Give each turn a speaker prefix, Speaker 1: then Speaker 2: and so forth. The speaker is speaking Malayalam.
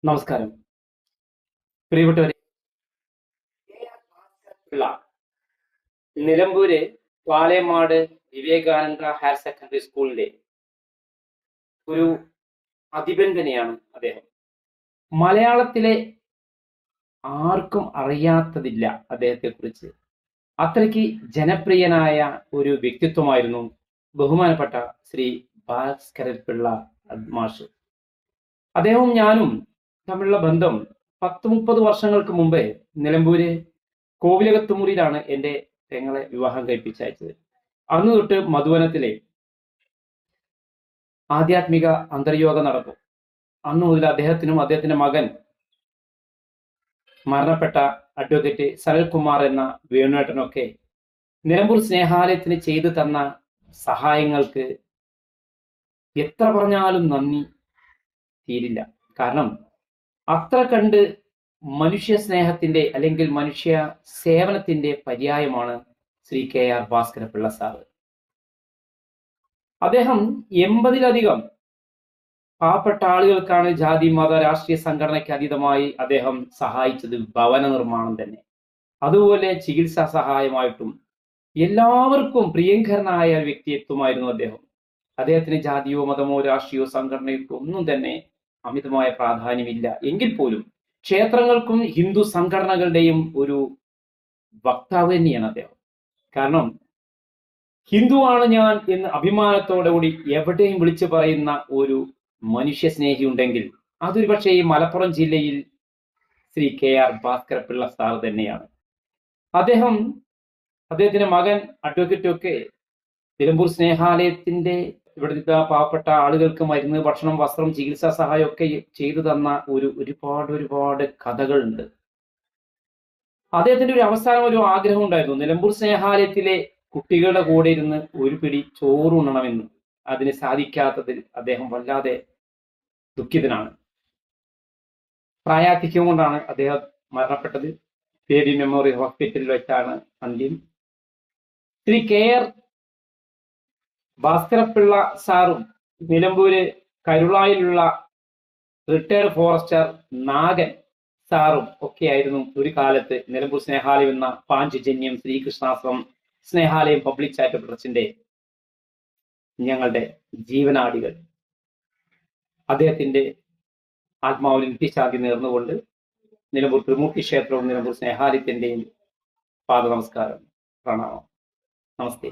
Speaker 1: നമസ്കാരം. പ്രിയപ്പെട്ടവരെ, പിള്ള നിലമ്പൂര് പാലേമാട് വിവേകാനന്ദ ഹയർ സെക്കൻഡറി സ്കൂളിലെ ഒരു അധിപൻ തന്നെയാണ് അദ്ദേഹം. മലയാളത്തിലെ ആർക്കും അറിയാത്തതില്ല അദ്ദേഹത്തെ കുറിച്ച്. അത്രയ്ക്ക് ജനപ്രിയനായ ഒരു വ്യക്തിത്വമായിരുന്നു ബഹുമാനപ്പെട്ട ശ്രീ ഭാസ്കരൻ പിള്ള മാഷ്. അദ്ദേഹവും ഞാനും തമ്മിലുള്ള ബന്ധം 10-30 വർഷങ്ങൾക്ക് മുമ്പേ നിലമ്പൂര് കോവിലകത്തുമുറിയിലാണ് എൻ്റെ പെങ്ങളെ വിവാഹം കഴിപ്പിച്ചയച്ചത്. അന്ന് തൊട്ട് മധുവനത്തിലെ ആധ്യാത്മിക അന്തർയോഗം നടക്കും. അന്ന് മുതൽ അദ്ദേഹത്തിനും അദ്ദേഹത്തിന്റെ മകൻ മരണപ്പെട്ട അഡ്വക്കേറ്റ് സനൽകുമാർ എന്ന വേണുവേട്ടനൊക്കെ നിലമ്പൂർ സ്നേഹാലയത്തിന് ചെയ്തു തന്ന സഹായങ്ങൾക്ക് എത്ര പറഞ്ഞാലും നന്ദി തീരില്ല. കാരണം അത്ര കണ്ട് മനുഷ്യ സ്നേഹത്തിന്റെ അല്ലെങ്കിൽ മനുഷ്യ സേവനത്തിന്റെ പര്യായമാണ് ശ്രീ KR ഭാസ്കരപിള്ള സാറ്. അദ്ദേഹം 80-ലധികം പാവപ്പെട്ട ആളുകൾക്കാണ് ജാതി മത രാഷ്ട്രീയ സംഘടനയ്ക്ക് അതീതമായി അദ്ദേഹം സഹായിച്ചത് ഭവന നിർമ്മാണം തന്നെ. അതുപോലെ ചികിത്സാ സഹായമായിട്ടും എല്ലാവർക്കും പ്രിയങ്കരനായ വ്യക്തിത്വമായിരുന്നു അദ്ദേഹം. അദ്ദേഹത്തിന് ജാതിയോ മതമോ രാഷ്ട്രീയോ സംഘടനയോ ഒന്നും തന്നെ അമിതമായ പ്രാധാന്യമില്ല. എങ്കിൽ പോലും ക്ഷേത്രങ്ങൾക്കും ഹിന്ദു സംഘടനകളുടെയും ഒരു വക്താവ് തന്നെയാണ് അദ്ദേഹം. കാരണം ഹിന്ദുവാണ് ഞാൻ എന്ന് അഭിമാനത്തോടെ കൂടി എവിടെയും വിളിച്ചു പറയുന്ന ഒരു മനുഷ്യ സ്നേഹി ഉണ്ടെങ്കിൽ അതൊരു പക്ഷേ ഈ മലപ്പുറം ജില്ലയിൽ ശ്രീ KR ഭാസ്കരപിള്ള സാർ തന്നെയാണ്. അദ്ദേഹത്തിന്റെ മകൻ അഡ്വക്കേറ്റും ഒക്കെ നിലമ്പൂർ സ്നേഹാലയത്തിന്റെ ഇവിടുത്തെ പാവപ്പെട്ട ആളുകൾക്ക് മരുന്ന്, ഭക്ഷണം, വസ്ത്രം, ചികിത്സാ സഹായം ഒക്കെ ചെയ്തു തന്ന ഒരുപാട് കഥകളുണ്ട്. അദ്ദേഹത്തിന്റെ ഒരു അവസാനം ഒരു ആഗ്രഹം ഉണ്ടായിരുന്നു, നിലമ്പൂർ സ്നേഹാലയത്തിലെ കുട്ടികളുടെ കൂടെ ഇരുന്ന് ഒരു പിടി ചോറുണ്ണണമെന്ന്. അതിന് സാധിക്കാത്തതിൽ അദ്ദേഹം വല്ലാതെ ദുഃഖിതനാണ്. പ്രായാധിക്യം കൊണ്ടാണ് അദ്ദേഹം മരണപ്പെട്ടത്. ബേബി മെമ്മോറിയൽ ഹോസ്പിറ്റലിൽ വെച്ചാണ് അന്ത്യം. ശ്രീ KR ഭാസ്കരപിള്ള സാറും നിലമ്പൂര് കരുളായിലുള്ള റിട്ടയർഡ് ഫോറസ്റ്റർ നാഗൻ സാറും ഒക്കെ ആയിരുന്നു ഒരു കാലത്ത് നിലമ്പൂർ സ്നേഹാലയം എന്ന പാഞ്ചജന്യം ശ്രീകൃഷ്ണാശ്രമം സ്നേഹാലയം പബ്ലിക് ചാരിറ്റബിൾ ട്രസ്റ്റിന്റെ ഞങ്ങളുടെ ജീവനാടികൾ. അദ്ദേഹത്തിന്റെ ആത്മാവിന് നിത്യശാന്തി നേർന്നുകൊണ്ട് നിലമ്പൂർ ത്രിമൂർത്തി ക്ഷേത്രവും നിലമ്പൂർ സ്നേഹാലയത്തിന്റെയും പാദ നമസ്കാരം, പ്രണാമം, നമസ്തേ.